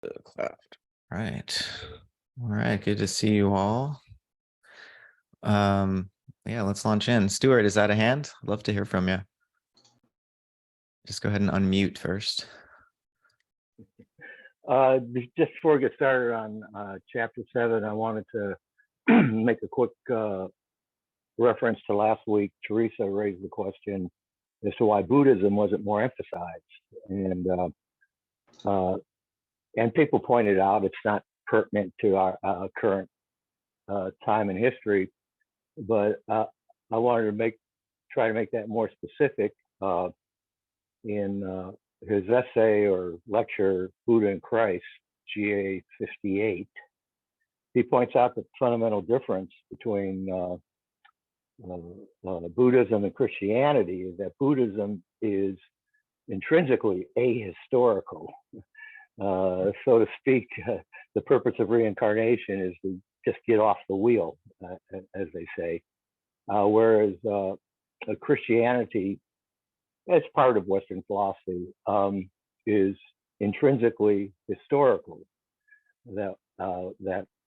Left. Right. All right. Good to see you all. Yeah, let's launch in. Stuart, is that a hand? I'd love to hear from you. Just go ahead and unmute first. Just before we get started on chapter 7, I wanted to make a quick reference to last week. Teresa raised the question as to why Buddhism wasn't more emphasized, and people pointed out it's not pertinent to our current time in history, but I wanted to try to make that more specific in his essay or lecture, Buddha and Christ, GA 58. He points out the fundamental difference between Buddhism and Christianity is that Buddhism is intrinsically ahistorical. So to speak, the purpose of reincarnation is to just get off the wheel, as they say. Whereas Christianity, as part of Western philosophy, is intrinsically historical. That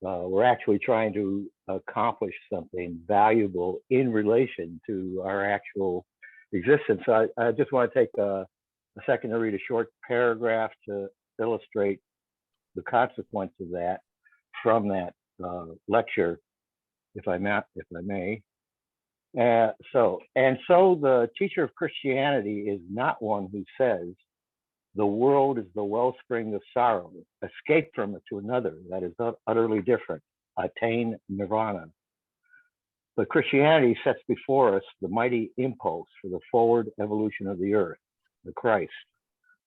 we're actually trying to accomplish something valuable in relation to our actual existence. So I just want to take a second to read a short paragraph to illustrate the consequence of that from that lecture, if I may. So the teacher of Christianity is not one who says the world is the wellspring of sorrow, escape from it to another that is utterly different, attain nirvana. But Christianity sets before us the mighty impulse for the forward evolution of the earth, the Christ,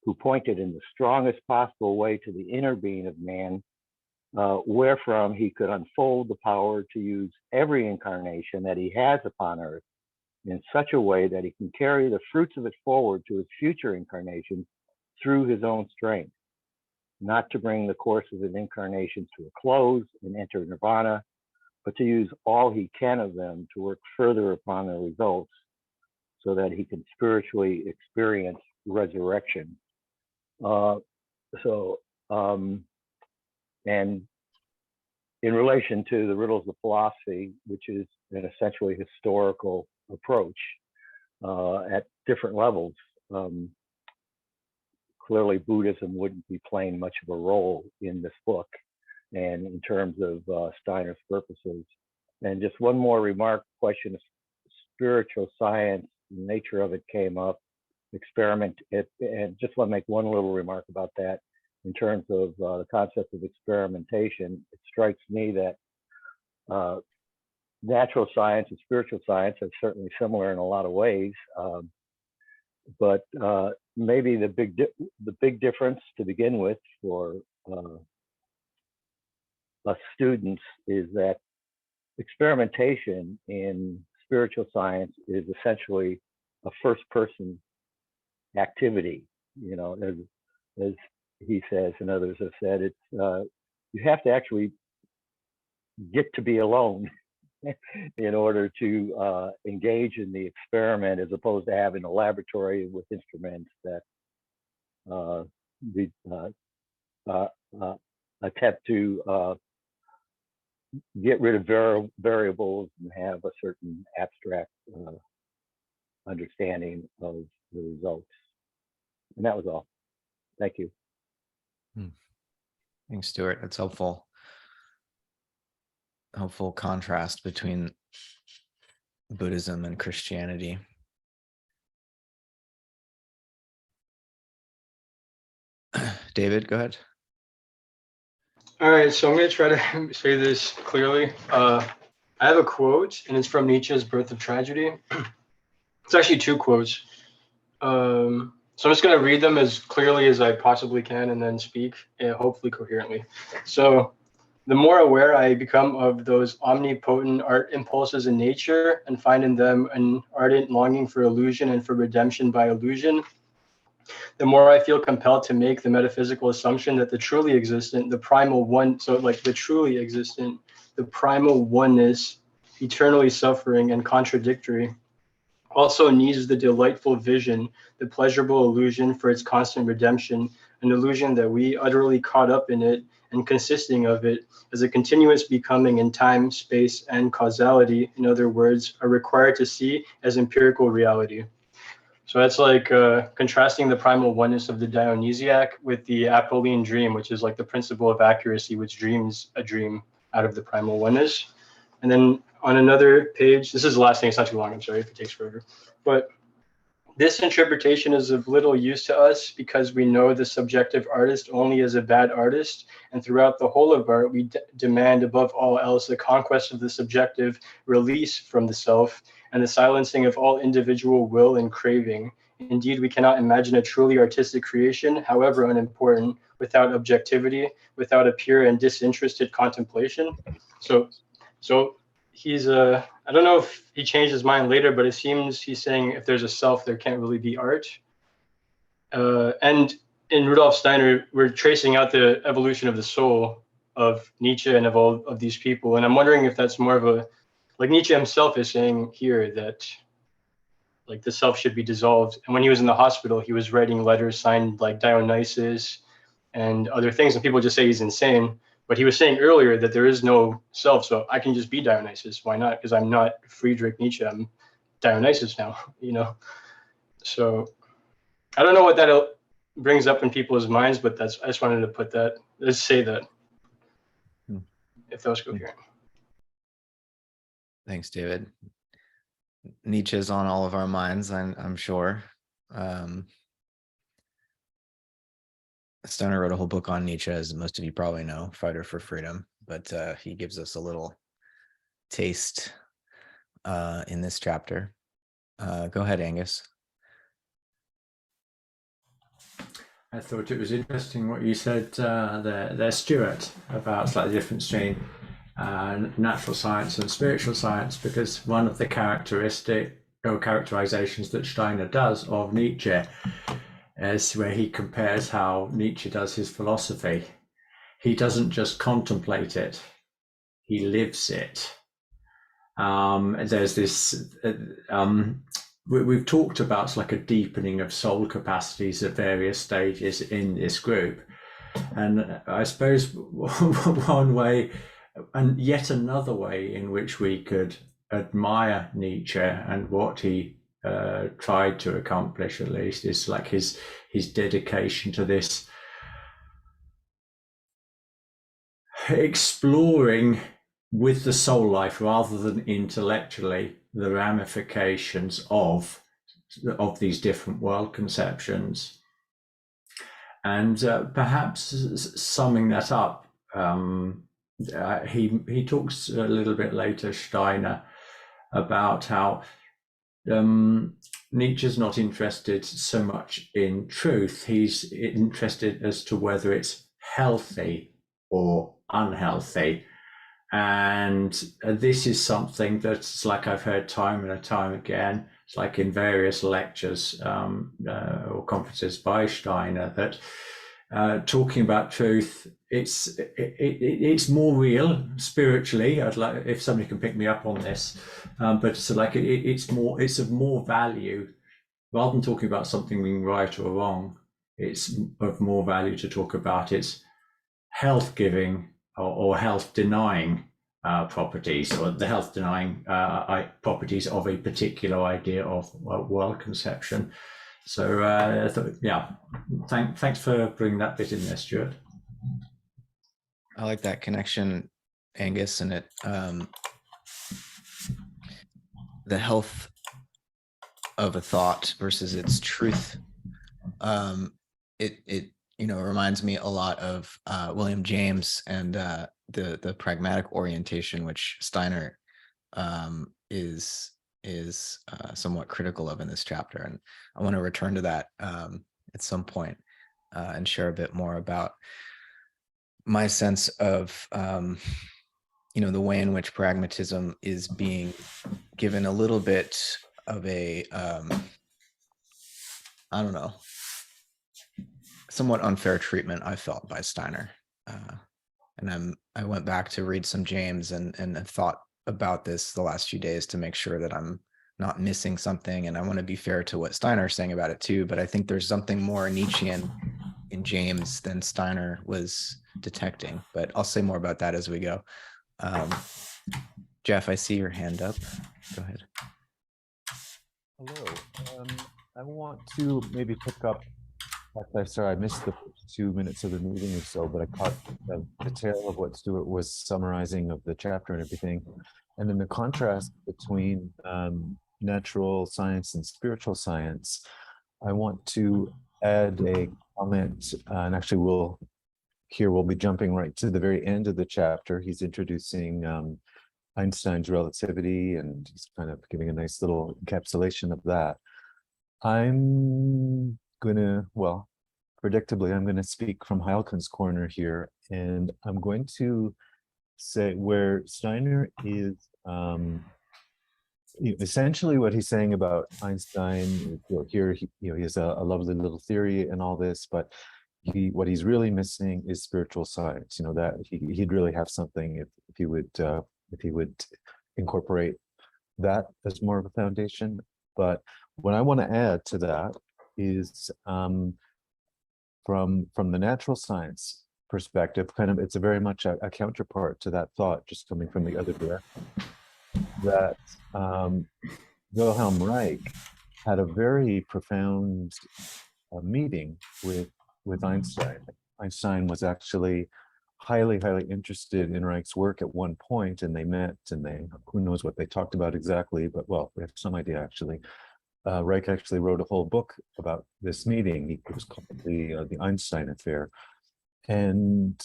who pointed in the strongest possible way to the inner being of man, wherefrom he could unfold the power to use every incarnation that he has upon earth in such a way that he can carry the fruits of it forward to his future incarnations through his own strength, not to bring the course of his incarnations to a close and enter nirvana, but to use all he can of them to work further upon their results so that he can spiritually experience resurrection. And in relation to the Riddles of Philosophy, which is an essentially historical approach at different levels, clearly Buddhism wouldn't be playing much of a role in this book and in terms of Steiner's purposes. And just one more remark, question of spiritual science, the nature of it came up, and just want to make one little remark about that. In terms of the concept of experimentation, it strikes me that natural science and spiritual science are certainly similar in a lot of ways, but maybe the big difference to begin with for us students is that experimentation in spiritual science is essentially a first-person activity. You know, as he says and others have said, it's you have to actually get to be alone in order to engage in the experiment, as opposed to having a laboratory with instruments that attempt to get rid of variables and have a certain abstract understanding of the results. And that was all. Thank you. Thanks, Stuart. That's helpful. Helpful contrast between Buddhism and Christianity. David, go ahead. All right, so I'm going to try to say this clearly. I have a quote, and it's from Nietzsche's Birth of Tragedy. It's actually two quotes. So I'm just going to read them as clearly as I possibly can and then speak, hopefully coherently. So, the more aware I become of those omnipotent art impulses in nature and find in them an ardent longing for illusion and for redemption by illusion, the more I feel compelled to make the metaphysical assumption that the truly existent, the primal one, so like the truly existent, the primal oneness, eternally suffering and contradictory, also needs the delightful vision, the pleasurable illusion for its constant redemption, an illusion that we, utterly caught up in it and consisting of it, as a continuous becoming in time, space, and causality, in other words, are required to see as empirical reality. So that's like contrasting the primal oneness of the Dionysiac with the Apolline dream, which is like the principle of accuracy, which dreams a dream out of the primal oneness. And then on another page, this is the last thing, it's not too long, I'm sorry if it takes forever, but this interpretation is of little use to us because we know the subjective artist only as a bad artist, and throughout the whole of art, we demand above all else the conquest of the subjective, release from the self, and the silencing of all individual will and craving. Indeed, we cannot imagine a truly artistic creation, however unimportant, without objectivity, without a pure and disinterested contemplation. So he's I don't know if he changed his mind later, but it seems he's saying if there's a self, there can't really be art. And in Rudolf Steiner, we're tracing out the evolution of the soul of Nietzsche and of all of these people. And I'm wondering if that's more of a, like Nietzsche himself is saying here that like the self should be dissolved. And when he was in the hospital, he was writing letters signed like Dionysus and other things. And people just say he's insane. But he was saying earlier that there is no self, so I can just be Dionysus. Why not? Because I'm not Friedrich Nietzsche. I'm Dionysus now, you know? So I don't know what that brings up in people's minds, but I just wanted to put that, let's say that, if that was coherent. Thanks, David. Nietzsche's on all of our minds, I'm sure. Steiner wrote a whole book on Nietzsche, as most of you probably know, Fighter for Freedom, but he gives us a little taste in this chapter. Go ahead, Angus. I thought it was interesting what you said there, Stuart, about like the difference between natural science and spiritual science, because one of the characterizations that Steiner does of Nietzsche is where he compares how Nietzsche does his philosophy. He doesn't just contemplate it, he lives it. There's this, we've talked about like a deepening of soul capacities at various stages in this group. And I suppose one way, and yet another way in which we could admire Nietzsche and what he tried to accomplish, at least, is like his dedication to this exploring with the soul life rather than intellectually the ramifications of these different world conceptions. And perhaps summing that up, he talks a little bit later, Steiner, about how Nietzsche's not interested so much in truth. He's interested as to whether it's healthy or unhealthy. And this is something that's like I've heard time and time again. It's like in various lectures or conferences by Steiner that talking about truth, it's more real spiritually. I'd like if somebody can pick me up on this, but it's like it's of more value rather than talking about something being right or wrong. It's of more value to talk about its health giving or health denying properties, or the health denying properties of a particular idea of world conception. So I thought, yeah, thanks for bringing that bit in there, Stuart. I like that connection, Angus, and it the health of a thought versus its truth. It reminds me a lot of William James and the pragmatic orientation, which Steiner is somewhat critical of in this chapter. And I want to return to that at some point and share a bit more about my sense of the way in which pragmatism is being given a little bit of a somewhat unfair treatment, I felt, by Steiner. And I went back to read some James and have thought about this the last few days to make sure that I'm not missing something. And I want to be fair to what Steiner's saying about it too, but I think there's something more Nietzschean James than Steiner was detecting. But I'll say more about that as we go. Jeff, I see your hand up. Go ahead. Hello. I want to maybe pick up. Sorry, I missed the first 2 minutes of the meeting or so, but I caught the tail of what Stuart was summarizing of the chapter and everything. And then the contrast between natural science and spiritual science. I want to add a comment, and actually we'll be jumping right to the very end of the chapter. He's introducing Einstein's relativity, and he's kind of giving a nice little encapsulation of that. I'm gonna, well, predictably, I'm gonna speak from Heilkun's corner here, and I'm going to say where Steiner is, essentially what he's saying about Einstein, here, he has a lovely little theory and all this, but what he's really missing is spiritual science. That he'd really have something if he would incorporate that as more of a foundation. But what I want to add to that is from the natural science perspective, it's a very much a counterpart to that thought, just coming from the other direction, that Wilhelm Reich had a very profound meeting with Einstein. Einstein was actually highly interested in Reich's work at one point, and they met, and who knows what they talked about exactly, but well, we have some idea actually. Reich actually wrote a whole book about this meeting. It was called the Einstein Affair. And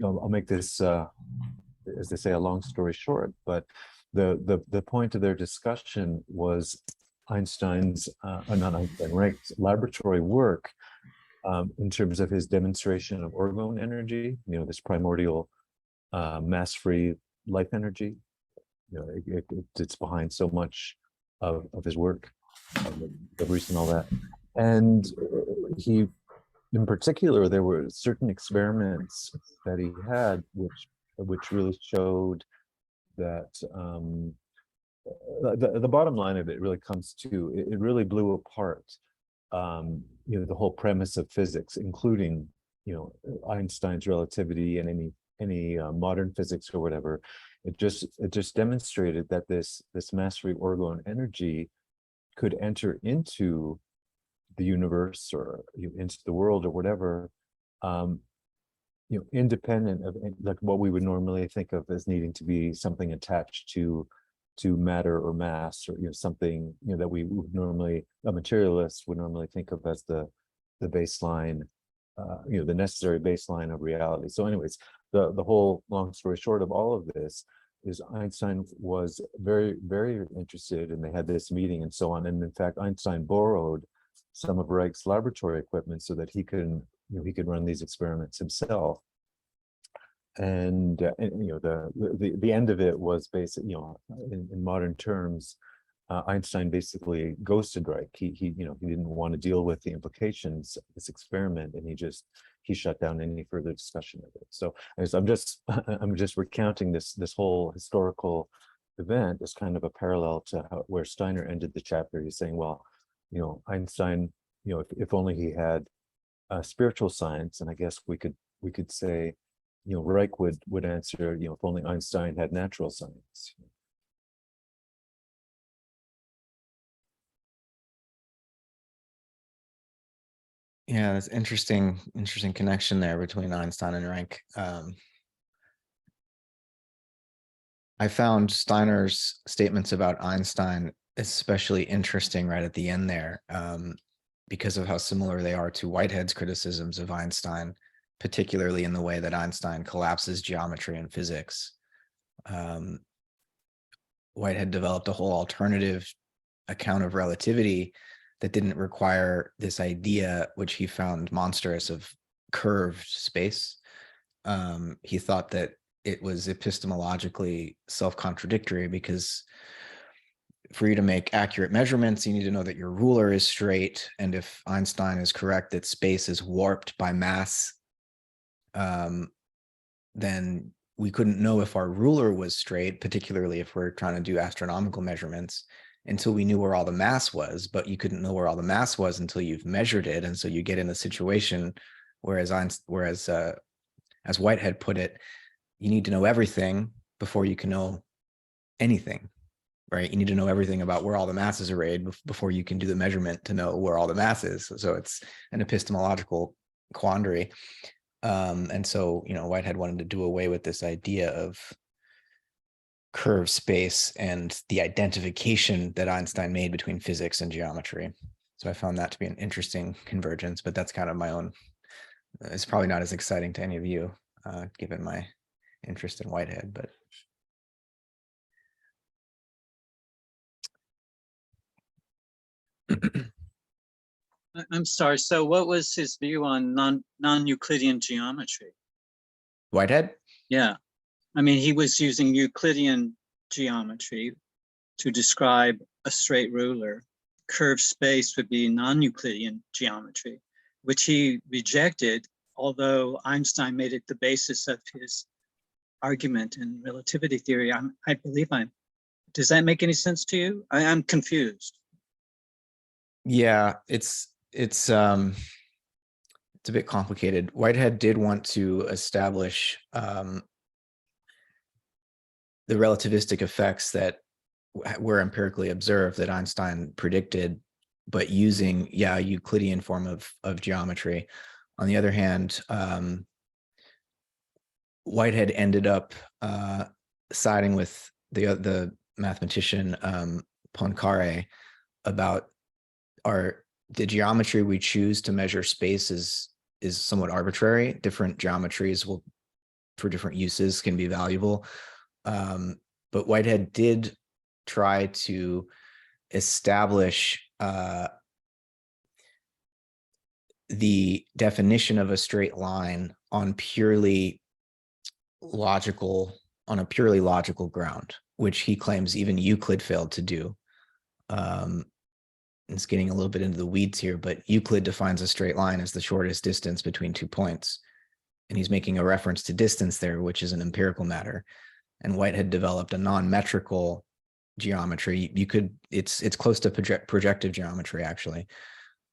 I'll make this, as they say, a long story short, but the point of their discussion was Einstein's, not Einstein, Reich's laboratory work in terms of his demonstration of orgone energy, this primordial mass-free life energy. It's behind so much of his work, the Bruce and all that. And he, in particular, there were certain experiments that he had which really showed that the bottom line of it really comes to, it really blew apart the whole premise of physics, including Einstein's relativity and any modern physics or whatever. It just demonstrated that this mass-free orgone energy could enter into the universe or into the world or whatever, independent of like what we would normally think of as needing to be something attached to matter or mass, or something that we would normally, a materialist would normally think of as the baseline, the necessary baseline of reality. So anyways, the whole long story short of all of this is Einstein was very interested, and they had this meeting and so on. And in fact, Einstein borrowed some of Reich's laboratory equipment so that he could run these experiments himself. And the end of it was basically, in modern terms, Einstein basically ghosted Reich. He didn't want to deal with the implications of this experiment, and he shut down any further discussion of it. So I'm just recounting this whole historical event as kind of a parallel to where Steiner ended the chapter. He's saying, well, Einstein, if only he had spiritual science, and I guess we could say, Reich would answer, if only Einstein had natural science. Yeah, that's interesting connection there between Einstein and Reich. I found Steiner's statements about Einstein especially interesting right at the end there, because of how similar they are to Whitehead's criticisms of Einstein, particularly in the way that Einstein collapses geometry and physics. Whitehead developed a whole alternative account of relativity that didn't require this idea, which he found monstrous, of curved space. He thought that it was epistemologically self-contradictory, because for you to make accurate measurements, you need to know that your ruler is straight. And if Einstein is correct that space is warped by mass, then we couldn't know if our ruler was straight, particularly if we're trying to do astronomical measurements, until we knew where all the mass was. But you couldn't know where all the mass was until you've measured it. And so you get in a situation whereas as Whitehead put it, you need to know everything before you can know anything, right? You need to know everything about where all the mass is arrayed before you can do the measurement to know where all the mass is. So it's an epistemological quandary. And so, Whitehead wanted to do away with this idea of curved space and the identification that Einstein made between physics and geometry. So I found that to be an interesting convergence, but that's kind of my own. It's probably not as exciting to any of you, given my interest in Whitehead, but. I'm sorry. So what was his view on non-Euclidean geometry? Whitehead? Yeah. I mean, he was using Euclidean geometry to describe a straight ruler. Curved space would be non-Euclidean geometry, which he rejected, although Einstein made it the basis of his argument in relativity theory. I believe does that make any sense to you? I'm confused. Yeah, it's a bit complicated. Whitehead did want to establish the relativistic effects that were empirically observed that Einstein predicted, but using a Euclidean form of geometry. On the other hand, Whitehead ended up siding with the mathematician Poincaré about the geometry we choose to measure space is somewhat arbitrary. Different geometries for different uses can be valuable. But Whitehead did try to establish the definition of a straight line on a purely logical ground, which he claims even Euclid failed to do. It's getting a little bit into the weeds here, but Euclid defines a straight line as the shortest distance between 2 points. And he's making a reference to distance there, which is an empirical matter. And Whitehead developed a non-metrical geometry. It's close to projective geometry, actually,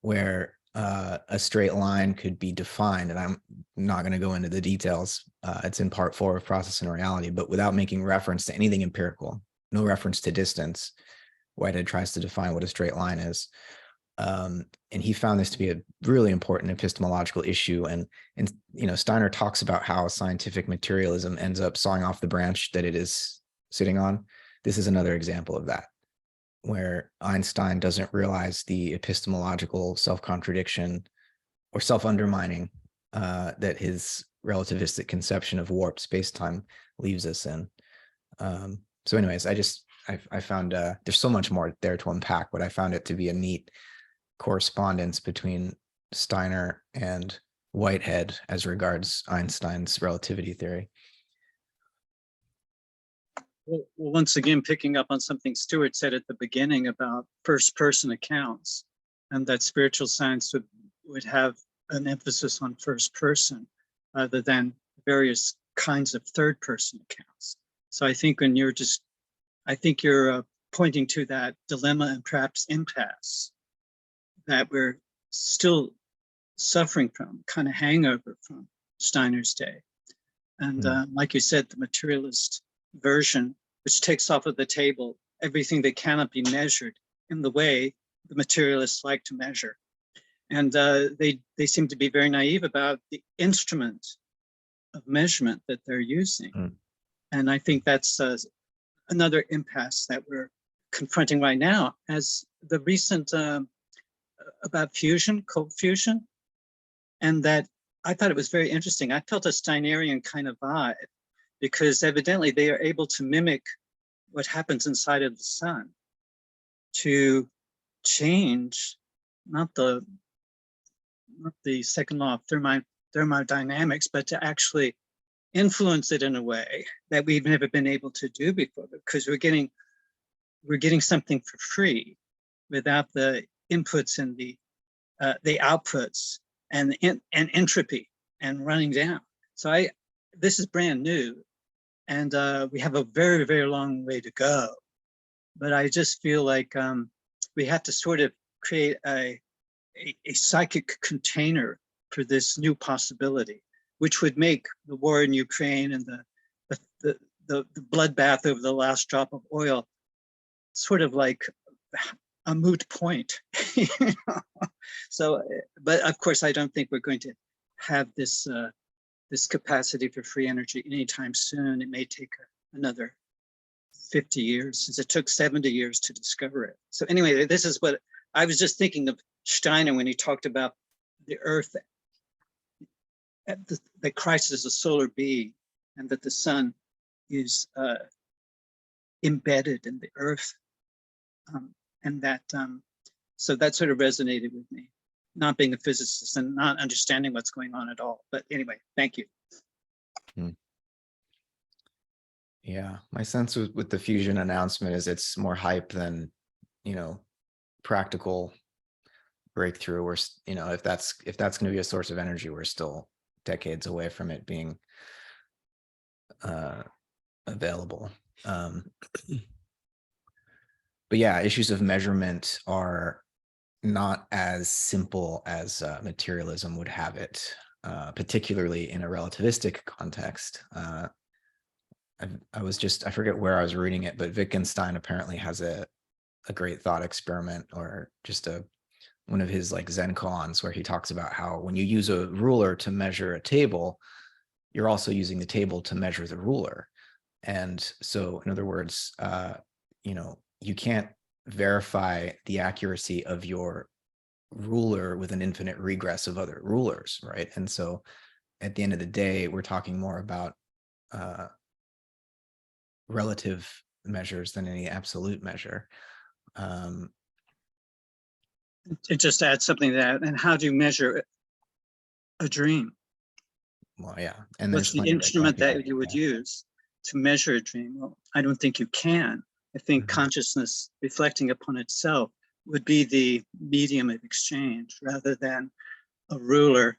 where a straight line could be defined. And I'm not going to go into the details. It's in part 4 of Process and Reality, but without making reference to anything empirical, no reference to distance. Whitehead tries to define what a straight line is. And he found this to be a really important epistemological issue. And Steiner talks about how scientific materialism ends up sawing off the branch that it is sitting on. This is another example of that, where Einstein doesn't realize the epistemological self-contradiction or self-undermining that his relativistic conception of warped space-time leaves us in. So anyways, I found there's so much more there to unpack, but I found it to be a neat correspondence between Steiner and Whitehead as regards Einstein's relativity theory. Well, once again, picking up on something Stuart said at the beginning about first-person accounts, and that spiritual science would have an emphasis on first person rather than various kinds of third-person accounts. So I think you're pointing to that dilemma and perhaps impasse that we're still suffering from, kind of hangover from Steiner's day. And like you said, the materialist version, which takes off of the table everything that cannot be measured in the way the materialists like to measure. And they seem to be very naive about the instrument of measurement that they're using. And I think that's another impasse that we're confronting right now, as the recent about fusion, cold fusion, and that I thought it was very interesting. I felt a Steinerian kind of vibe, because evidently they are able to mimic what happens inside of the sun to change not the second law of thermodynamics, but to actually influence it in a way that we've never been able to do before, because we're getting something for free without the inputs and the outputs and entropy and running down. So this is brand new, and we have a very, very long way to go. But I just feel like we have to sort of create a psychic container for this new possibility, which would make the war in Ukraine and the bloodbath over the last drop of oil sort of like a moot point. You know? So, but of course, I don't think we're going to have this this capacity for free energy anytime soon. It may take another 50 years, since it took 70 years to discover it. So anyway, this is what I was just thinking of Steiner when he talked about the Earth, that Christ is a solar being, and that the sun is embedded in the Earth, and that so that sort of resonated with me, not being a physicist and not understanding what's going on at all. But anyway, thank you. Yeah, my sense with the fusion announcement is it's more hype than, you know, practical breakthrough. We're, you know, if that's going to be a source of energy, we're still decades away from it being available. But yeah, issues of measurement are not as simple as materialism would have it, particularly in a relativistic context. I forget where I was reading it, but Wittgenstein apparently has a great thought experiment, or just one of his like Zen koans, where he talks about how when you use a ruler to measure a table, you're also using the table to measure the ruler. And so, in other words, you know, you can't verify the accuracy of your ruler with an infinite regress of other rulers, right? And so, at the end of the day, we're talking more about relative measures than any absolute measure. To just add something to that, and how do you measure a dream? Well, yeah, and what's the instrument that you would use to measure a dream? Well, I don't think you can. I think consciousness reflecting upon itself would be the medium of exchange, rather than a ruler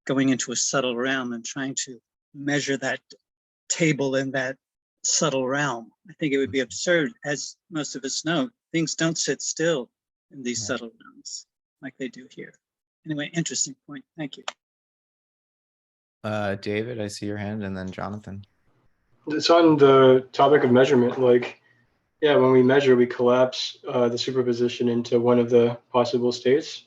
going into a subtle realm and trying to measure that table in that subtle realm. I think it would be absurd. As most of us know, things don't sit still in these subtle realms like they do here. Anyway, interesting point. Thank you. David, I see your hand, and then Jonathan. It's on the topic of measurement. Like, yeah, when we measure, we collapse the superposition into one of the possible states.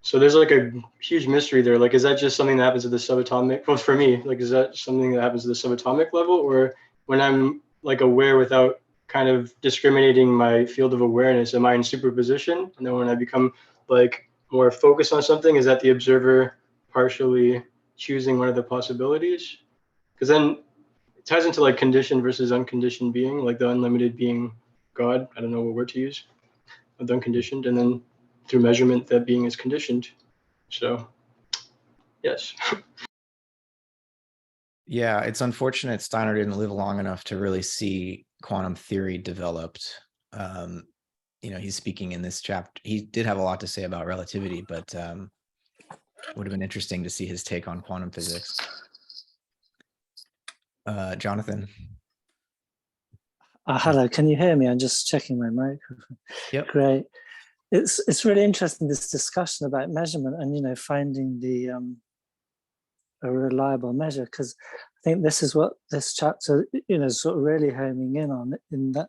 So there's like a huge mystery there. Like, is that just something that happens at the subatomic? Well, for me, like, is that something that happens at the subatomic level, or when I'm like aware without kind of discriminating my field of awareness, am I in superposition? And then when I become like more focused on something, is that the observer partially choosing one of the possibilities? Because then it ties into like conditioned versus unconditioned being, like the unlimited being God. I don't know what word to use, of the unconditioned, and then through measurement that being is conditioned. So yes. Yeah, it's unfortunate Steiner didn't live long enough to really see quantum theory developed. You know, he's speaking in this chapter. He did have a lot to say about relativity, but would have been interesting to see his take on quantum physics. Jonathan. Hello, can you hear me? I'm just checking my microphone. Yep. Great. It's really interesting, this discussion about measurement and, you know, finding the a reliable measure, because I think this is what this chapter, you know, sort of really homing in on, in that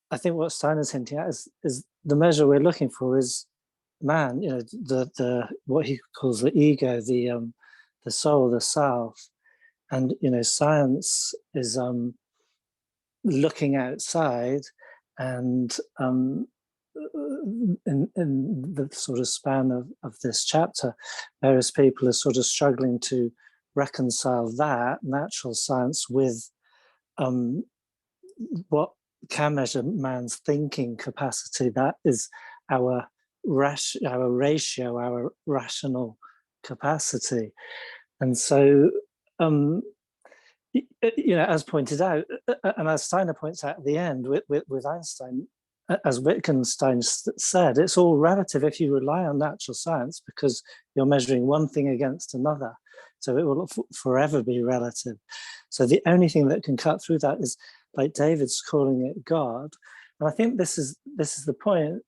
I think what Steiner's hinting at is the measure we're looking for is man, you know, the what he calls the ego, the soul, the self. And, you know, science is looking outside, and in the sort of span of this chapter, various people are sort of struggling to reconcile that natural science with what can measure man's thinking capacity. That is our ratio, our rational capacity. And so, you know, as pointed out, and as Steiner points out at the end with Einstein, as Wittgenstein said, it's all relative if you rely on natural science, because you're measuring one thing against another. So it will forever be relative. So the only thing that can cut through that is, like David's calling it, God. And I think this is the point.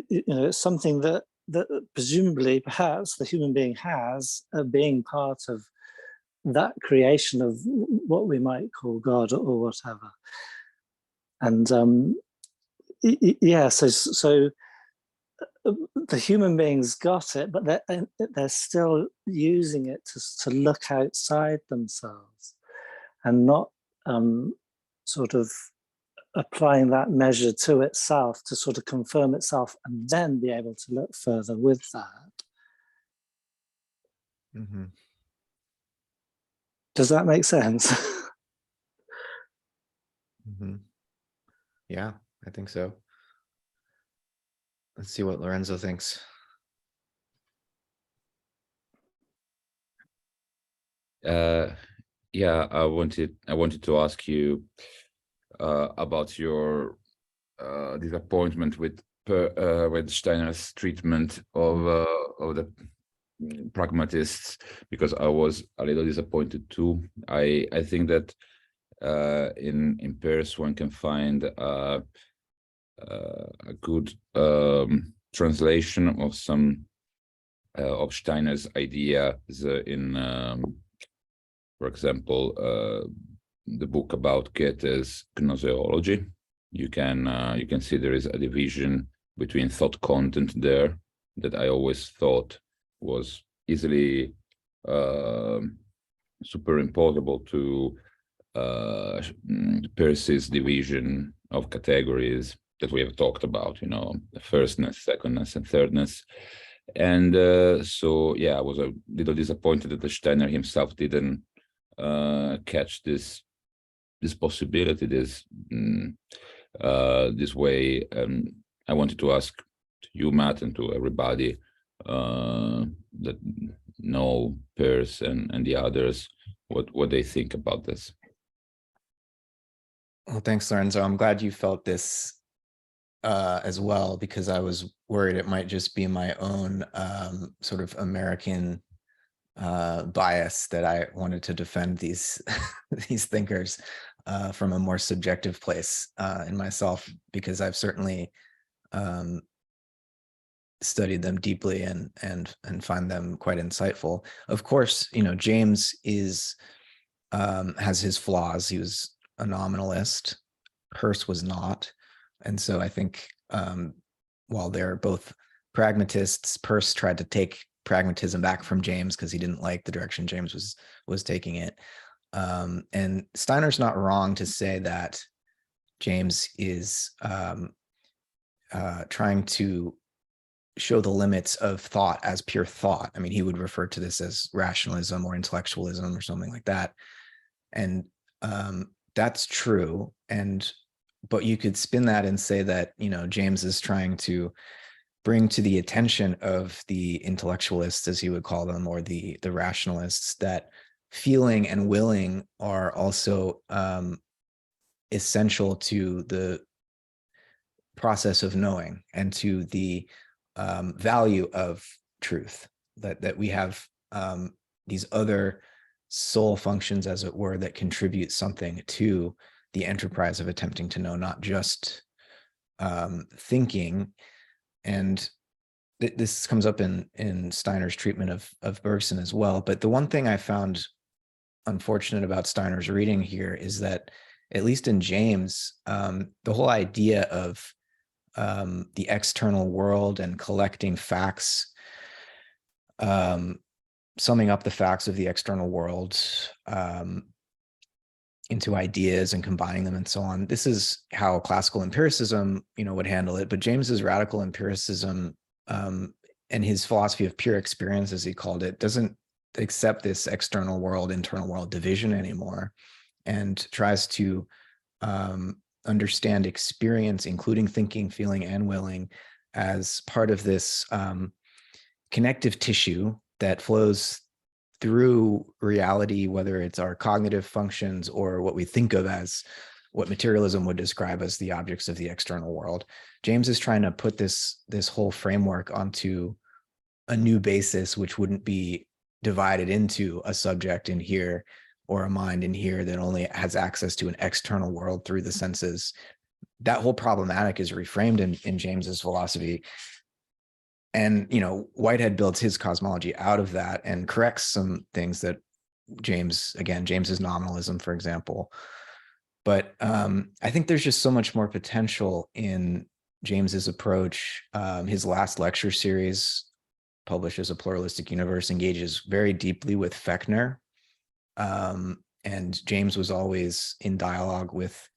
You know, it's something that that presumably, perhaps, the human being has being part of that creation of what we might call God or whatever. And yeah, so the human beings got it, but they're still using it to look outside themselves and not sort of applying that measure to itself to sort of confirm itself and then be able to look further with that. Mm-hmm. Does that make sense? Mm-hmm. Yeah, I think so. Let's see what Lorenzo thinks. Yeah, I wanted to ask you about your disappointment with Steiner's treatment of the pragmatists, because I was a little disappointed too. I think that in Peirce one can find a good translation of some of Steiner's ideas in, for example, the book about Goethe's gnoseology. You can see there is a division between thought content there that I always thought was easily superimposable to Peirce's division of categories that we have talked about, you know, the firstness, secondness, and thirdness. And so, yeah, I was a little disappointed that the Steiner himself didn't catch this possibility, this way. I wanted to ask you, Matt, and to everybody that know Peirce and the others what they think about this. Well, thanks, Lorenzo. I'm glad you felt this as well, because I was worried it might just be my own sort of American bias that I wanted to defend these these thinkers from a more subjective place in myself, because I've certainly studied them deeply and find them quite insightful. Of course, you know, James is has his flaws. He was a nominalist. Peirce was not. And so I think while they're both pragmatists, Peirce tried to take pragmatism back from James because he didn't like the direction James was taking it. And Steiner's not wrong to say that James is trying to show the limits of thought as pure thought. I mean, he would refer to this as rationalism or intellectualism or something like that. And that's true. But you could spin that and say that, you know, James is trying to bring to the attention of the intellectualists, as he would call them, or the rationalists, that feeling and willing are also essential to the process of knowing and to the value of truth, that we have these other soul functions, as it were, that contribute something to the enterprise of attempting to know, not just thinking. And this comes up in Steiner's treatment of Bergson as well. But the one thing I found unfortunate about Steiner's reading here is that, at least in James, the whole idea of the external world and collecting facts, summing up the facts of the external world into ideas and combining them and so on. This is how classical empiricism, you know, would handle it. But James's radical empiricism and his philosophy of pure experience, as he called it, doesn't accept this external world, internal world division anymore, and tries to understand experience, including thinking, feeling, and willing, as part of this connective tissue that flows through reality, whether it's our cognitive functions or what we think of as what materialism would describe as the objects of the external world. James is trying to put this whole framework onto a new basis, which wouldn't be divided into a subject in here or a mind in here that only has access to an external world through the senses. That whole problematic is reframed in James's philosophy. And, Whitehead builds his cosmology out of that and corrects some things that James's nominalism, for example. But I think there's just so much more potential in James's approach. His last lecture series, published as A Pluralistic Universe, engages very deeply with Fechner. And James was always in dialogue with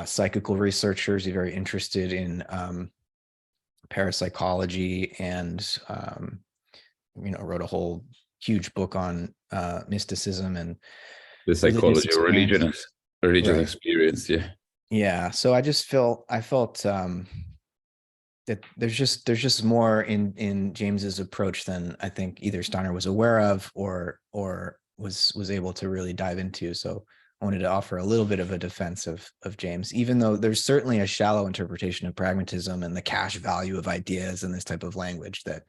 psychical researchers. He's very interested in parapsychology, and wrote a whole huge book on mysticism and The psychology of experience. religious Right. experience. Yeah. Yeah. So I felt that there's just more in James's approach than I think either Steiner was aware of or was able to really dive into. So I wanted to offer a little bit of a defense of James, even though there's certainly a shallow interpretation of pragmatism and the cash value of ideas and this type of language that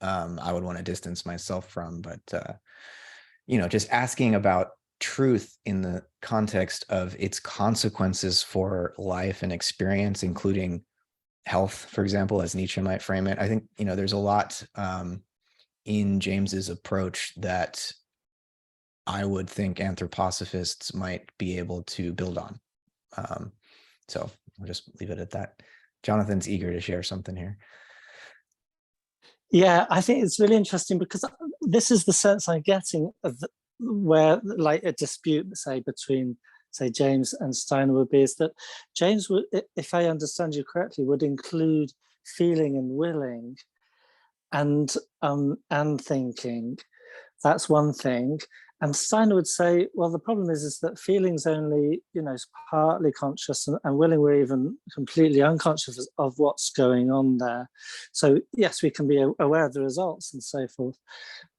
I would want to distance myself from. But just asking about truth in the context of its consequences for life and experience, including health, for example, as Nietzsche might frame it. I think, there's a lot in James's approach that I would think anthroposophists might be able to build on. So I'll just leave it at that. Jonathan's eager to share something here. Yeah, I think it's really interesting because this is the sense I'm getting of where like a dispute, say, between, say, James and Steiner would be, is that James would, if I understand you correctly, would include feeling and willing and thinking. That's one thing. And Steiner would say, well, the problem is that feeling's only, partly conscious, and willing, we're even completely unconscious of what's going on there. So yes, we can be aware of the results and so forth.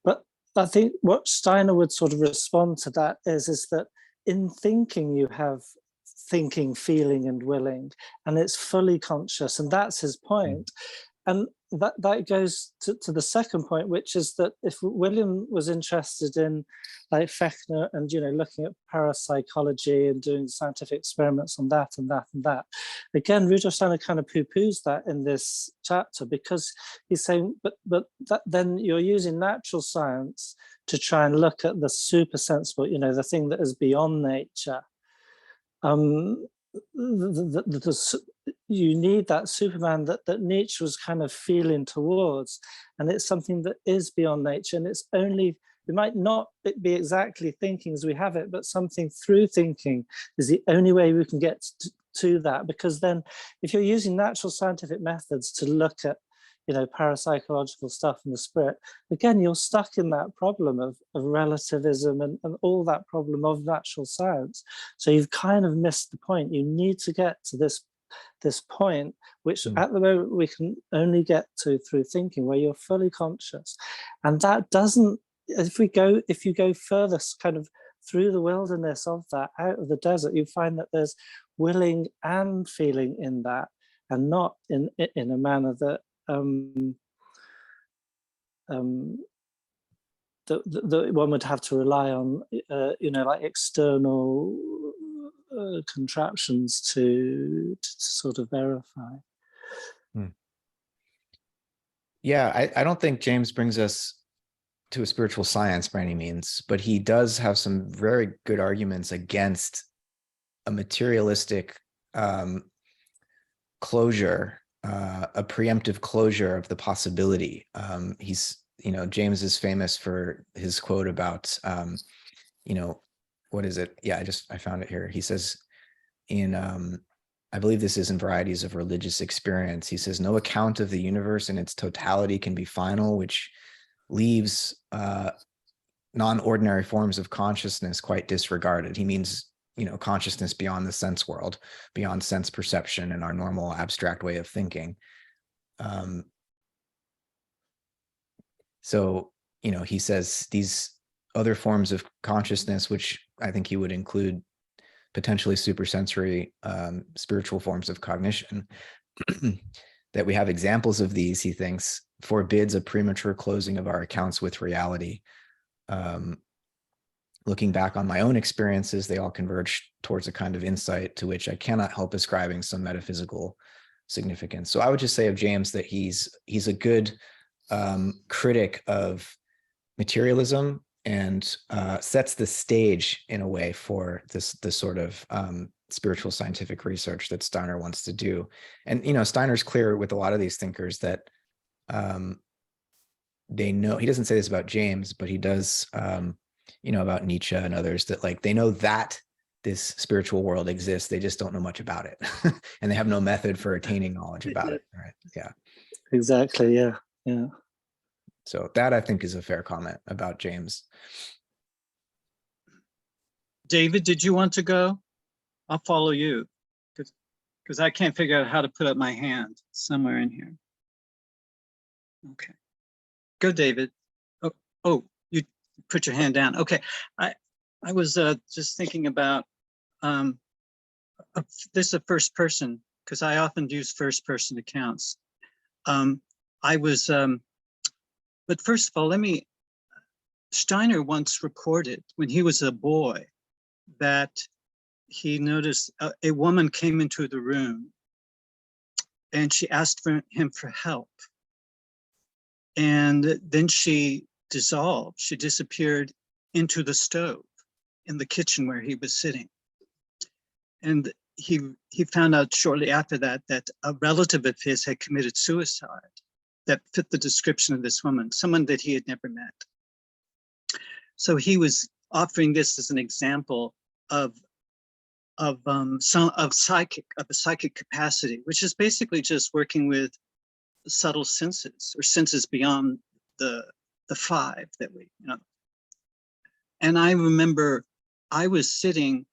But I think what Steiner would sort of respond to that is that in thinking, you have thinking, feeling, and willing, and it's fully conscious, and that's his point. And that goes to the second point, which is that if William was interested in like Fechner and looking at parapsychology and doing scientific experiments on that and that and that, again, Rudolf Steiner kind of poo-poos that in this chapter, because he's saying, but then you're using natural science to try and look at the super sensible, the thing that is beyond nature. You need that Superman that Nietzsche was kind of feeling towards, and it's something that is beyond nature, and it's only, it might not be exactly thinking as we have it, but something through thinking is the only way we can get to that. Because then if you're using natural scientific methods to look at parapsychological stuff in the spirit, again, you're stuck in that problem of relativism and all that problem of natural science. So you've kind of missed the point. You need to get to this point, which at the moment we can only get to through thinking, where you're fully conscious. And that doesn't, if you go further kind of through the wilderness of that, out of the desert, you find that there's willing and feeling in that, and not in a manner that that one would have to rely on, like external contraptions to sort of verify. Yeah, I don't think James brings us to a spiritual science by any means, but he does have some very good arguments against a materialistic closure, a preemptive closure of the possibility. James is famous for his quote about, what is it? Yeah, I found it here. He says in, I believe this is in Varieties of Religious Experience, he says, no account of the universe in its totality can be final, which leaves non-ordinary forms of consciousness quite disregarded. He means, consciousness beyond the sense world, beyond sense perception and our normal abstract way of thinking. So, he says these other forms of consciousness, which I think he would include potentially supersensory spiritual forms of cognition, that we have examples of these, he thinks, forbids a premature closing of our accounts with reality. Looking back on my own experiences, they all converge towards a kind of insight to which I cannot help ascribing some metaphysical significance. So I would just say of James that he's a good critic of materialism and sets the stage in a way for this sort of spiritual scientific research that Steiner wants to do. And Steiner's clear with a lot of these thinkers that they know, he doesn't say this about James, but he does about Nietzsche and others, that like they know that this spiritual world exists, they just don't know much about it. And they have no method for attaining knowledge about it. Right. Yeah. Exactly. Yeah. Yeah. So that, I think, is a fair comment about James. David, did you want to go? I'll follow you, because I can't figure out how to put up my hand somewhere in here. Okay. Go, David. Oh, you put your hand down. Okay. I was just thinking about this is a first person, because I often use first person accounts. But first of all, Steiner once reported when he was a boy that he noticed a woman came into the room and she asked him for help. And then she dissolved, she disappeared into the stove in the kitchen where he was sitting. And he found out shortly after that a relative of his had committed suicide that fit the description of this woman, someone that he had never met. So he was offering this as an example of a psychic capacity, which is basically just working with subtle senses, or senses beyond the five that we. And I remember I was in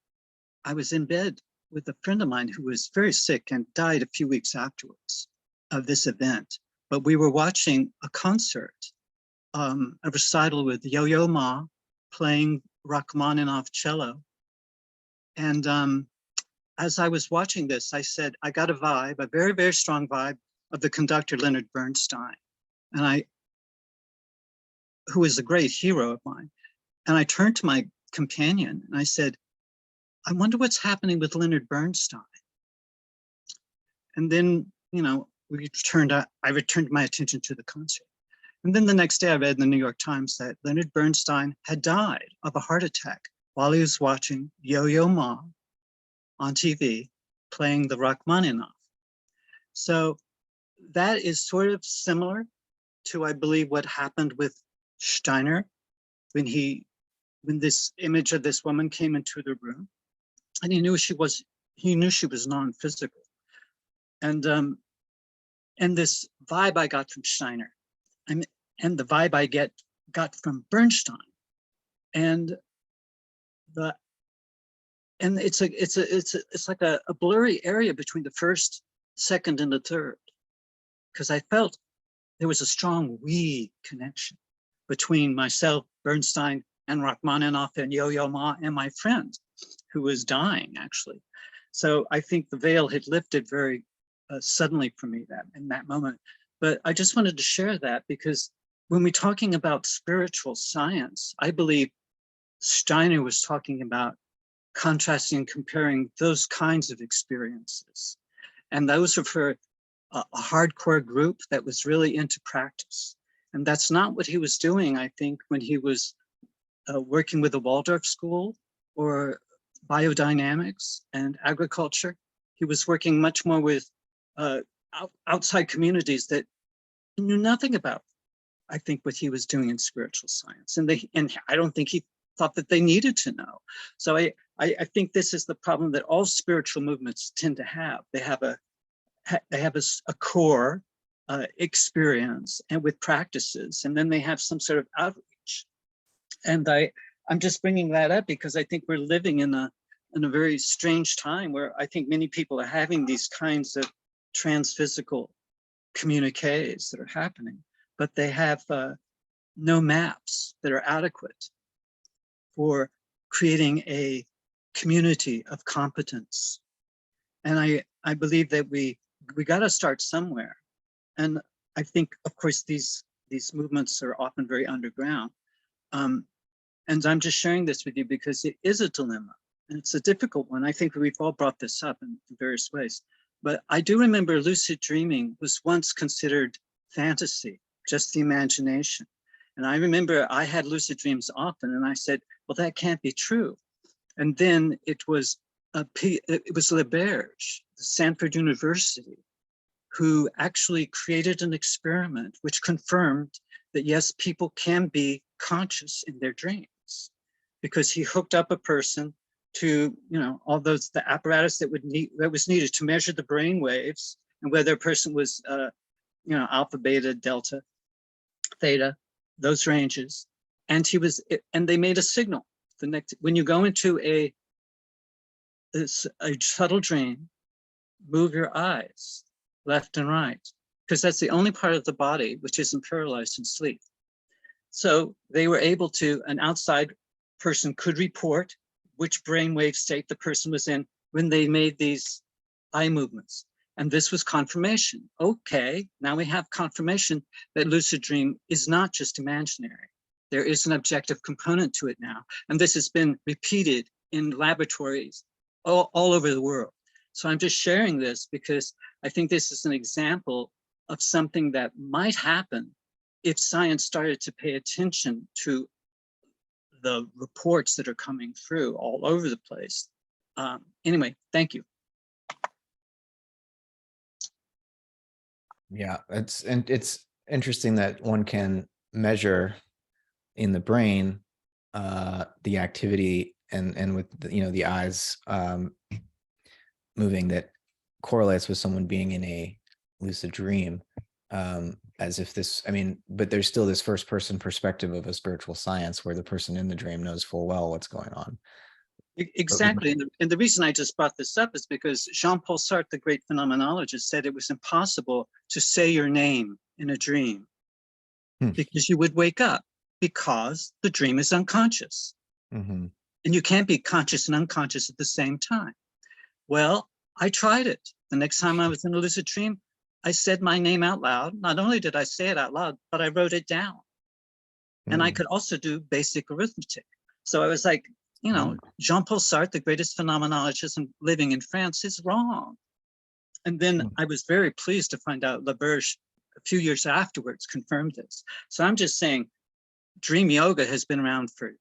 bed with a friend of mine who was very sick and died a few weeks afterwards of this event. But we were watching a concert, a recital with Yo-Yo Ma playing Rachmaninoff cello. And as I was watching this, I said, I got a vibe, a very, very strong vibe of the conductor, Leonard Bernstein, who is a great hero of mine. And I turned to my companion and I said, I wonder what's happening with Leonard Bernstein. And then, I returned my attention to the concert. And then the next day I read in the New York Times that Leonard Bernstein had died of a heart attack while he was watching Yo-Yo Ma on TV playing the Rachmaninoff. So that is sort of similar to, I believe, what happened with Steiner when this image of this woman came into the room, and he knew she was non-physical. And this vibe I got from Steiner, and the vibe I got from Bernstein, and it's like a blurry area between the first, second, and the third, because I felt there was a strong we connection between myself, Bernstein, and Rachmaninoff, and Yo-Yo Ma, and my friend who was dying, actually. So I think the veil had lifted very suddenly for me in that moment. But I just wanted to share that, because when we're talking about spiritual science, I believe Steiner was talking about contrasting and comparing those kinds of experiences. And those are for a hardcore group that was really into practice. And that's not what he was doing, I think, when he was working with the Waldorf School or biodynamics and agriculture. He was working much more with outside communities that knew nothing about, I think, what he was doing in spiritual science. And I don't think he thought that they needed to know. So I think this is the problem that all spiritual movements tend to have. They have a core experience and with practices, and then they have some sort of outreach. And I'm just bringing that up because I think we're living in a very strange time where I think many people are having these kinds of transphysical communiques that are happening, but they have no maps that are adequate for creating a community of competence. And I believe that we got to start somewhere. And I think, of course, these movements are often very underground. And I'm just sharing this with you because it is a dilemma, and it's a difficult one. I think we've all brought this up in various ways. But I do remember lucid dreaming was once considered fantasy, just the imagination. And I remember I had lucid dreams often, and I said, well, that can't be true. And then it was Leberge, Stanford University, who actually created an experiment which confirmed that yes, people can be conscious in their dreams, because he hooked up a person to, all the apparatus that was needed to measure the brain waves and whether a person was, alpha, beta, delta, theta, those ranges. And they made a signal. When you go into a subtle dream, move your eyes left and right, because that's the only part of the body which isn't paralyzed in sleep. So they were able to, an outside person could report which brainwave state the person was in when they made these eye movements. And this was confirmation. Okay, now we have confirmation that lucid dream is not just imaginary. There is an objective component to it now. And this has been repeated in laboratories all over the world. So I'm just sharing this because I think this is an example of something that might happen if science started to pay attention to the reports that are coming through all over the place. Anyway, thank you. Yeah, it's interesting that one can measure in the brain the activity and with the eyes moving that correlates with someone being in a lucid dream, as if this, but there's still this first person perspective of a spiritual science where the person in the dream knows full well what's going on. Exactly. And the reason I just brought this up is because Jean-Paul Sartre, the great phenomenologist, said it was impossible to say your name in a dream because you would wake up, because the dream is unconscious. Mm-hmm. And you can't be conscious and unconscious at the same time. Well, I tried it. The next time I was in a lucid dream, I said my name out loud. Not only did I say it out loud, but I wrote it down. And I could also do basic arithmetic. So I was like, Jean-Paul Sartre, the greatest phenomenologist living in France, is wrong. And then I was very pleased to find out Leberge a few years afterwards confirmed this. So I'm just saying, dream yoga has been around for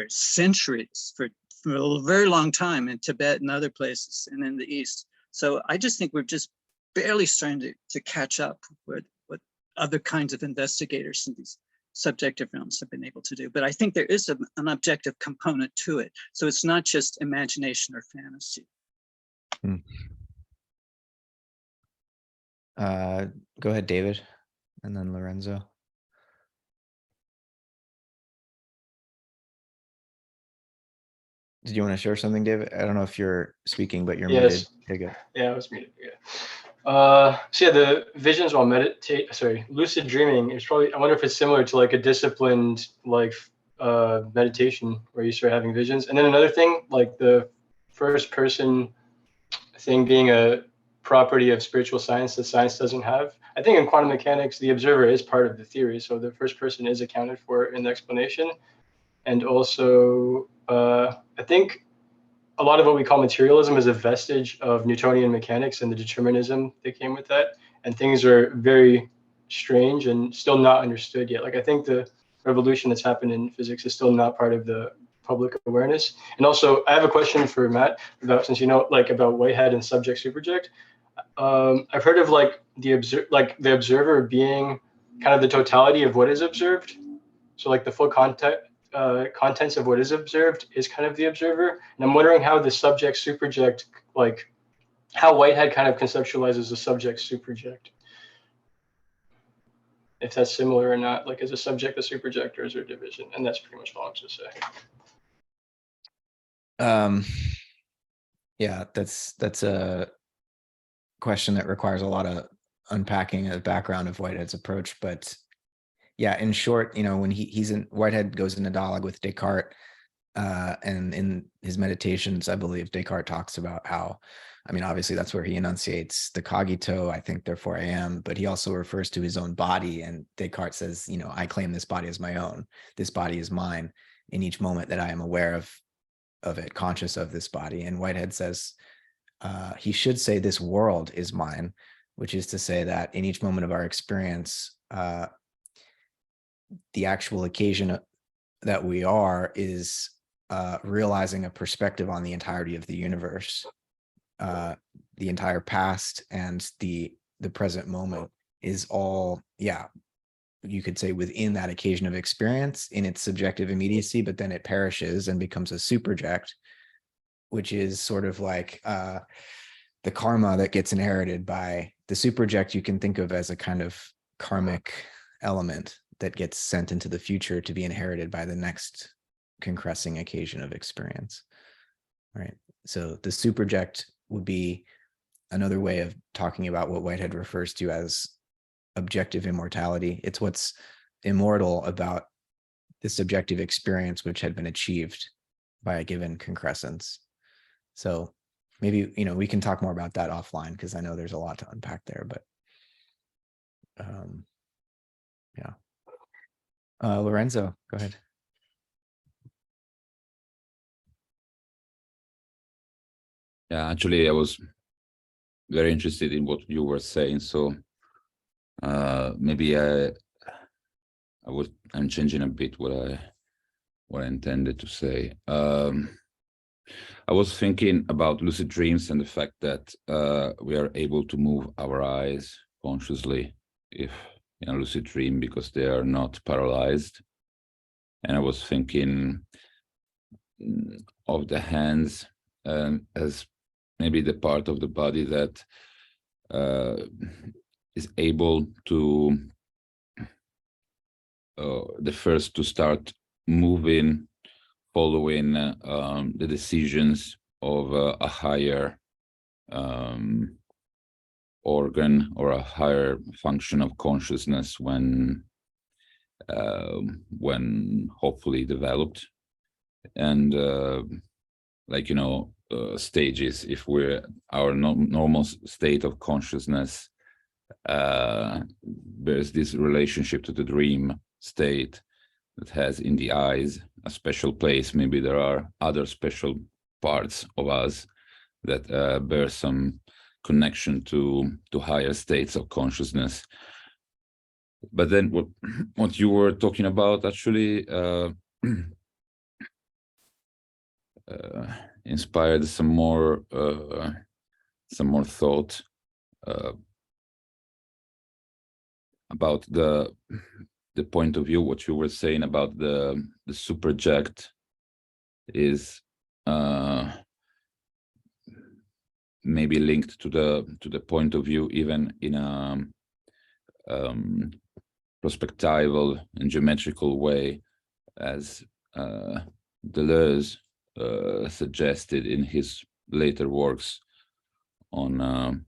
centuries, for a very long time in Tibet and other places and in the East. So I just think we're just barely starting to catch up with what other kinds of investigators in these subjective realms have been able to do. But I think there is an objective component to it. So it's not just imagination or fantasy. Go ahead, David, and then Lorenzo. Did you want to share something, David? I don't know if you're speaking, but you're muted. Okay, good. Yeah, I was muted. Yeah. So yeah, the visions while lucid dreaming is probably, I wonder if it's similar to like a disciplined meditation where you start having visions. And then another thing, like the first person thing being a property of spiritual science that science doesn't have. I think in quantum mechanics, the observer is part of the theory. So the first person is accounted for in the explanation. And also, I think a lot of what we call materialism is a vestige of Newtonian mechanics and the determinism that came with that. And things are very strange and still not understood yet. Like, I think the revolution that's happened in physics is still not part of the public awareness. And also, I have a question for Matt about, since about Whitehead and subject superject. I've heard of the observer being kind of the totality of what is observed. So like the full contents of what is observed is kind of the observer. And I'm wondering how the subject superject, like how Whitehead kind of conceptualizes the subject superject. If that's similar or not, like is a subject the superject or is there a division? And that's pretty much all I'm to say. Yeah, that's a question that requires a lot of unpacking a background of Whitehead's approach. But yeah, in short, when Whitehead goes into dialogue with Descartes, and in his meditations, I believe Descartes talks about how, obviously that's where he enunciates the cogito, I think, therefore I am, but he also refers to his own body. And Descartes says, I claim this body as my own. This body is mine in each moment that I am aware of it, conscious of this body. And Whitehead says, he should say this world is mine, which is to say that in each moment of our experience, the actual occasion that we are is realizing a perspective on the entirety of the universe. The entire past and the present moment is all, yeah, you could say within that occasion of experience in its subjective immediacy, but then it perishes and becomes a superject, which is sort of like the karma that gets inherited by the superject. You can think of as a kind of karmic element that gets sent into the future to be inherited by the next concressing occasion of experience, right? So the superject would be another way of talking about what Whitehead refers to as objective immortality. It's what's immortal about the subjective experience which had been achieved by a given concrescence. So maybe, we can talk more about that offline, because I know there's a lot to unpack there, but yeah. Lorenzo, go ahead. Yeah, actually, I was very interested in what you were saying, so maybe I'm changing a bit what I intended to say. I was thinking about lucid dreams and the fact that we are able to move our eyes consciously if in a lucid dream, because they are not paralyzed. And I was thinking of the hands as maybe the part of the body that is able to the first to start moving, following the decisions of a higher organ or a higher function of consciousness when hopefully developed. And stages, if we're our normal state of consciousness, there's this relationship to the dream state that has in the eyes a special place. Maybe there are other special parts of us that bear some connection to higher states of consciousness. But then what you were talking about actually inspired some more thought about the point of view. What you were saying about the superject is maybe linked to the point of view even in a perspectival and geometrical way, as Deleuze suggested in his later works on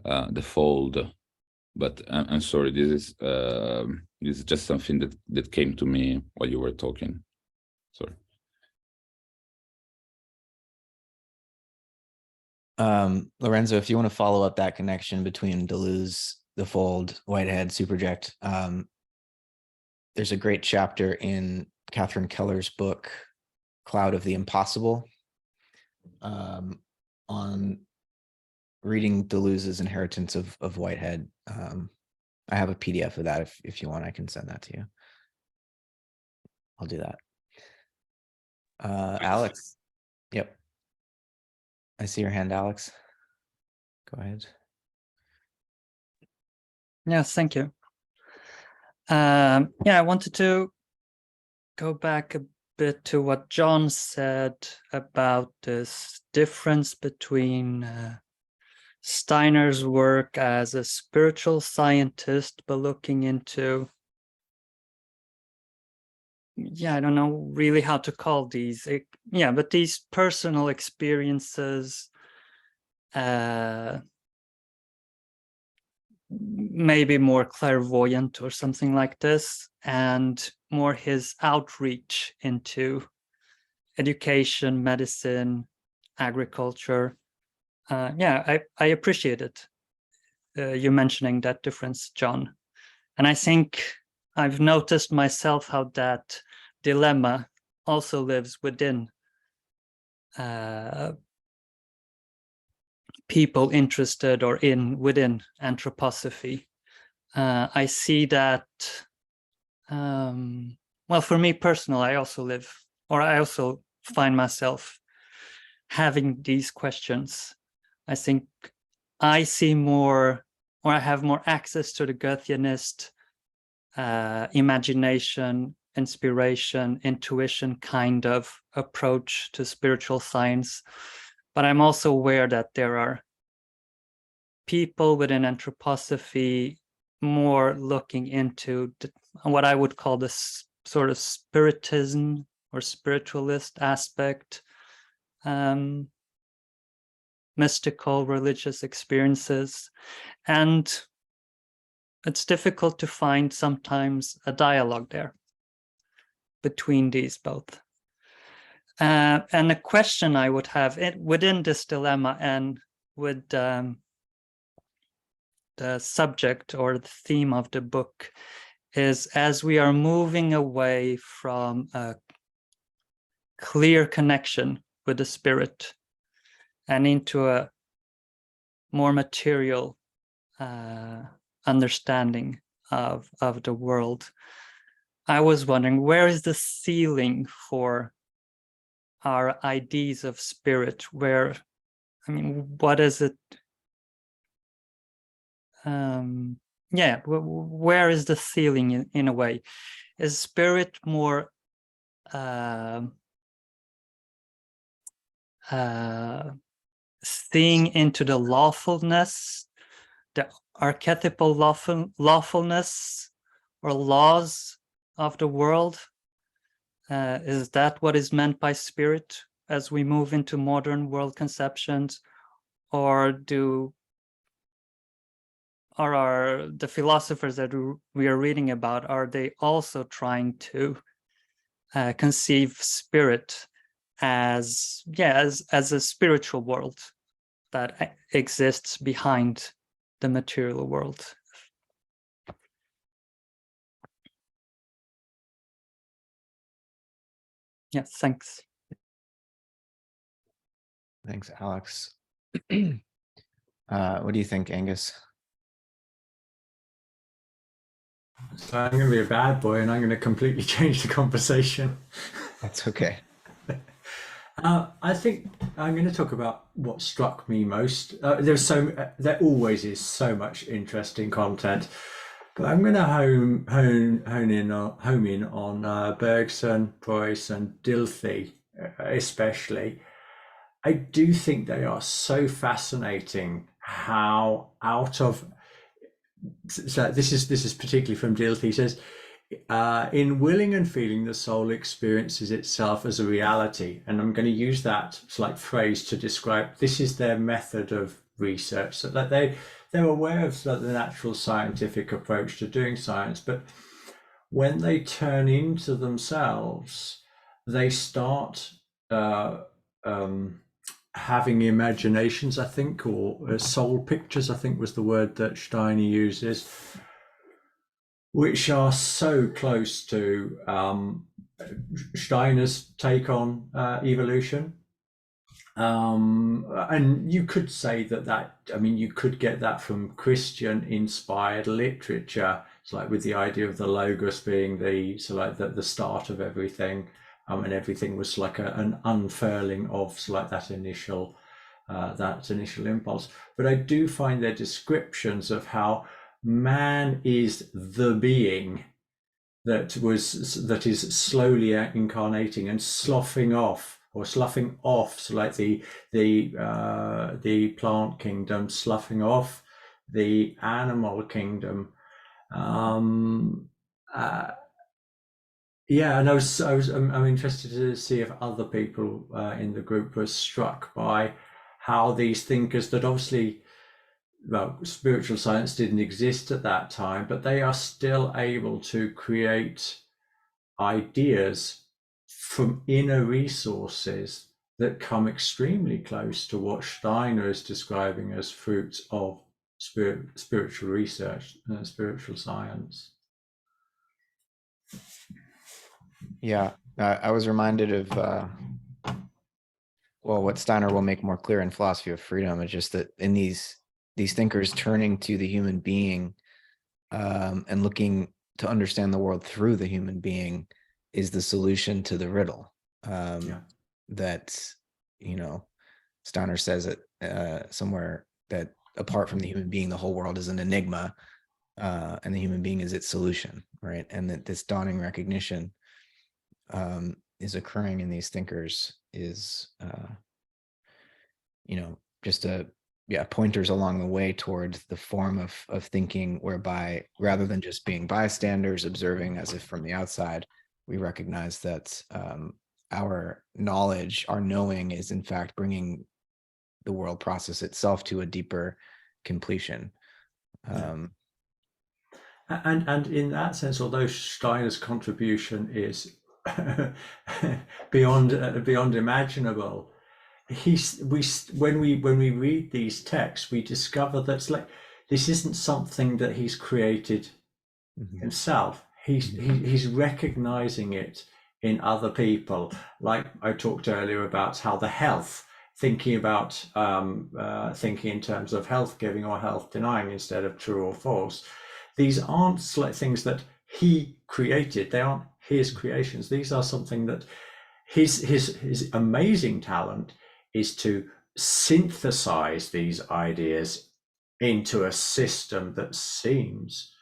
the fold. But I'm sorry, this is just something that came to me while you were talking. Sorry. Lorenzo, if you want to follow up that connection between Deleuze, the fold, Whitehead, superject, there's a great chapter in Catherine Keller's book, Cloud of the Impossible, on reading Deleuze's inheritance of Whitehead. I have a PDF of that. If you want, I can send that to you. I'll do that. Alex. Yep. I see your hand, Alex. Go ahead. Yes, thank you. I wanted to go back a bit to what John said about this difference between Steiner's work as a spiritual scientist, but looking into, I don't know really how to call these. But these personal experiences, maybe more clairvoyant or something like this, and more his outreach into education, medicine, agriculture. I appreciated you mentioning that difference, John. And I think I've noticed myself how that dilemma also lives within people interested or within anthroposophy. I see that, well, for me personally, I also find myself having these questions. I think I see more, or I have more access to the Goetheanist imagination, inspiration, intuition kind of approach to spiritual science. But I'm also aware that there are people within anthroposophy more looking into what I would call the sort of spiritism or spiritualist aspect, mystical religious experiences. And it's difficult to find sometimes a dialogue there between these both. And a question I would have within this dilemma and with the subject or the theme of the book is, as we are moving away from a clear connection with the spirit and into a more material understanding of the world, I was wondering, where is the ceiling for our ideas of spirit? Where, I mean, what is it? Yeah, where is the ceiling in a way? Is spirit more seeing into the lawfulness, the archetypal lawfulness or laws of the world? Is that what is meant by spirit as we move into modern world conceptions? Or are the philosophers that we are reading about, are they also trying to conceive spirit as a spiritual world that exists behind the material world? Yes, thanks. Thanks, Alex. What do you think, Angus? So I'm going to be a bad boy and I'm going to completely change the conversation. That's okay. I think I'm going to talk about what struck me most. There always is so much interesting content, but I'm going to home in on Bergson, Preuss, and Dilthey, especially. I do think they are so fascinating. How out of so this is particularly from Dilthey. He says, in willing and feeling, the soul experiences itself as a reality. And I'm going to use that like phrase to describe, this is their method of research. So that they're aware of the natural scientific approach to doing science, but when they turn into themselves, they start having imaginations, I think, or soul pictures, I think was the word that Steiner uses, which are so close to Steiner's take on evolution. And you could say that, I mean, you could get that from Christian-inspired literature. It's like with the idea of the logos being the start of everything, and everything was like an unfurling of like that initial impulse. But I do find their descriptions of how man is the being that is slowly incarnating and sloughing off, so like the plant kingdom, sloughing off the animal kingdom. Yeah, and I'm interested to see if other people in the group were struck by how these thinkers that obviously, well, spiritual science didn't exist at that time, but they are still able to create ideas from inner resources that come extremely close to what Steiner is describing as fruits of spiritual research and spiritual science. Yeah, I was reminded of well, what Steiner will make more clear in Philosophy of Freedom is just that in these thinkers turning to the human being and looking to understand the world through the human being is the solution to the riddle. That, you know, Steiner says it somewhere, that apart from the human being, the whole world is an enigma, and the human being is its solution, right? And that this dawning recognition is occurring in these thinkers is, you know, just pointers along the way towards the form of thinking whereby, rather than just being bystanders observing as if from the outside, we recognize that our knowledge, our knowing, is in fact bringing the world process itself to a deeper completion. And in that sense, although Steiner's contribution is beyond imaginable, when we read these texts, we discover that this isn't something that he's created himself. He's recognizing it in other people. Like I talked earlier about how the health, thinking in terms of health giving or health denying instead of true or false. These aren't things that he created. They aren't his creations. These are something that his amazing talent is to synthesize these ideas into a system that seems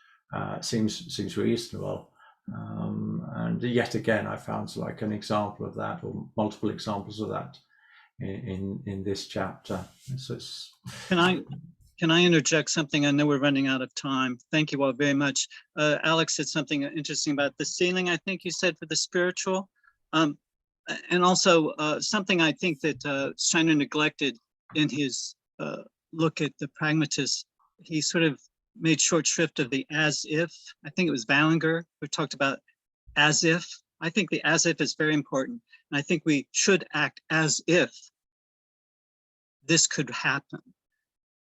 reasonable. And yet again, I found like an example of that, or multiple examples of that in this chapter. So Can I interject something? I know we're running out of time. Thank you all very much. Alex said something interesting about the ceiling, I think you said, for the spiritual. And also something I think that Steiner neglected in his look at the pragmatists. He sort of made short shrift of the as if. I think it was Ballinger who talked about as if. I think the as if is very important. And I think we should act as if this could happen.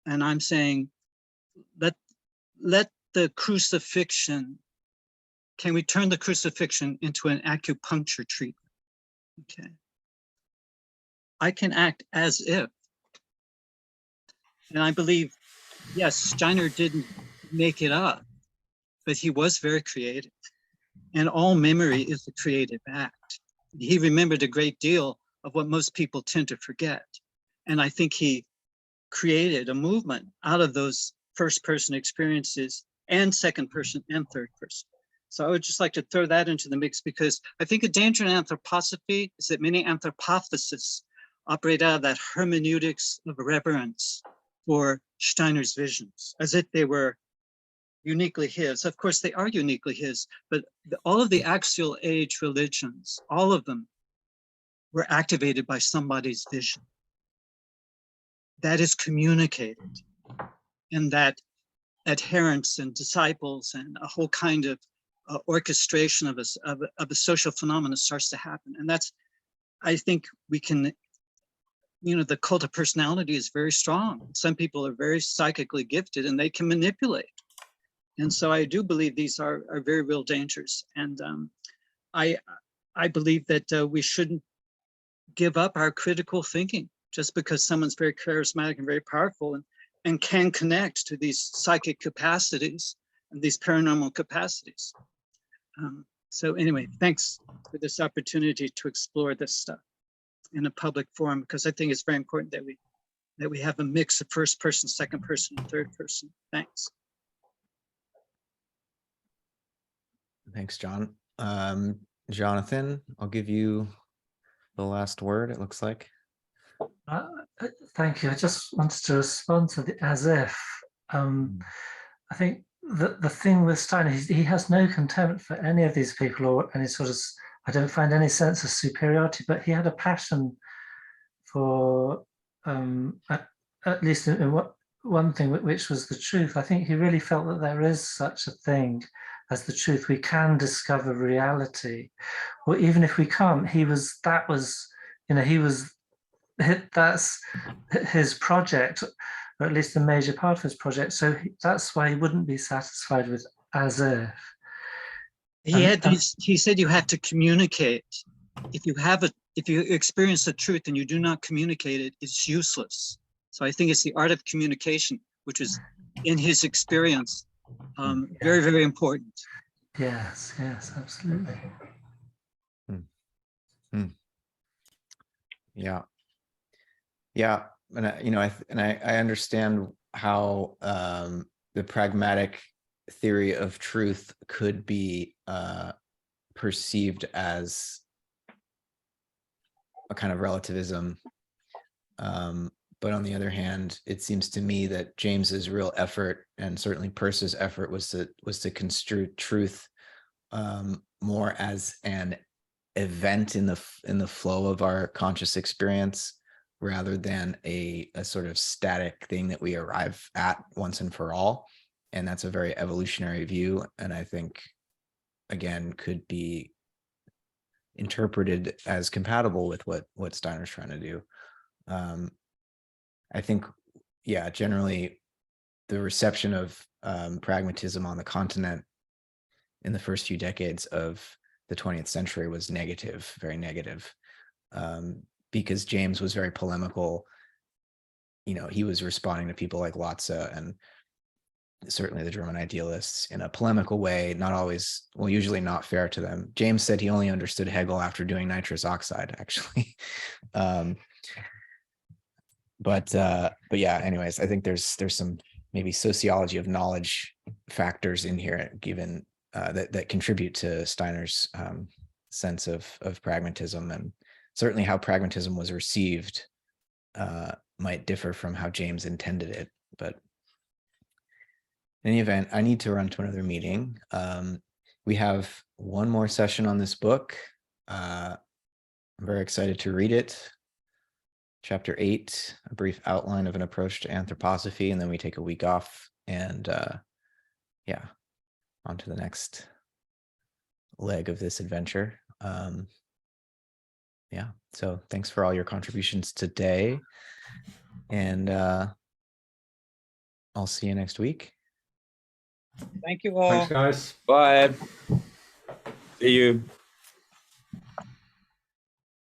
And I'm saying, let the crucifixion, can we turn the crucifixion into an acupuncture treatment? Okay. I can act as if. And I believe, yes, Steiner didn't make it up, but he was very creative. And all memory is a creative act. He remembered a great deal of what most people tend to forget. And I think he created a movement out of those first-person experiences and second-person and third-person. So I would just like to throw that into the mix, because I think a danger in anthroposophy is that many anthropotheses operate out of that hermeneutics of reverence for Steiner's visions, as if they were uniquely his. Of course, they are uniquely his, but all of the axial age religions, all of them were activated by somebody's vision. That is communicated, and that adherents and disciples and a whole kind of orchestration of a social phenomenon starts to happen. And that's, I think we can, you know, the cult of personality is very strong. Some people are very psychically gifted and they can manipulate. And so I do believe these are very real dangers. And I believe that we shouldn't give up our critical thinking just because someone's very charismatic and very powerful and can connect to these psychic capacities and these paranormal capacities. So anyway, thanks for this opportunity to explore this stuff in a public forum, because I think it's very important that we have a mix of first person, second person, and third person. Thanks. Thanks, John. Jonathan, I'll give you the last word, it looks like. Thank you. I just wanted to respond to the as if. I think the thing with Steiner, he has no contempt for any of these people or any sort of, I don't find any sense of superiority, but he had a passion for, at least in one thing, which was the truth. I think he really felt that there is such a thing as the truth. We can discover reality, or even if we can't, that's his project, or at least a major part of his project. So that's why he wouldn't be satisfied with as if. He said you have to communicate. If you have if you experience the truth and you do not communicate it, it's useless. So I think it's the art of communication, which is in his experience, very, very important. Yes, yes, absolutely. Yeah. Yeah. And I understand how the pragmatic theory of truth could be perceived as a kind of relativism. But on the other hand, it seems to me that James's real effort, and certainly Peirce's effort, was to construe truth more as an event in the flow of our conscious experience, rather than a sort of static thing that we arrive at once and for all. And that's a very evolutionary view, and I think, again, could be interpreted as compatible with what Steiner's trying to do. I think, yeah, generally the reception of pragmatism on the continent in the first few decades of the 20th century was negative, very negative, because James was very polemical. You know, he was responding to people like Lotze and certainly the German idealists in a polemical way, not always, well, usually not fair to them. James said he only understood Hegel after doing nitrous oxide, actually. But yeah, anyways, I think there's some maybe sociology of knowledge factors in here, given that contribute to Steiner's sense of pragmatism, and certainly how pragmatism was received might differ from how James intended it. But in any event, I need to run to another meeting. We have one more session on this book. I'm very excited to read it. Chapter 8, a brief outline of an approach to anthroposophy, and then we take a week off, and yeah, on to the next leg of this adventure. Yeah, so thanks for all your contributions today, and I'll see you next week. Thank you all. Thanks, guys. Bye. See you.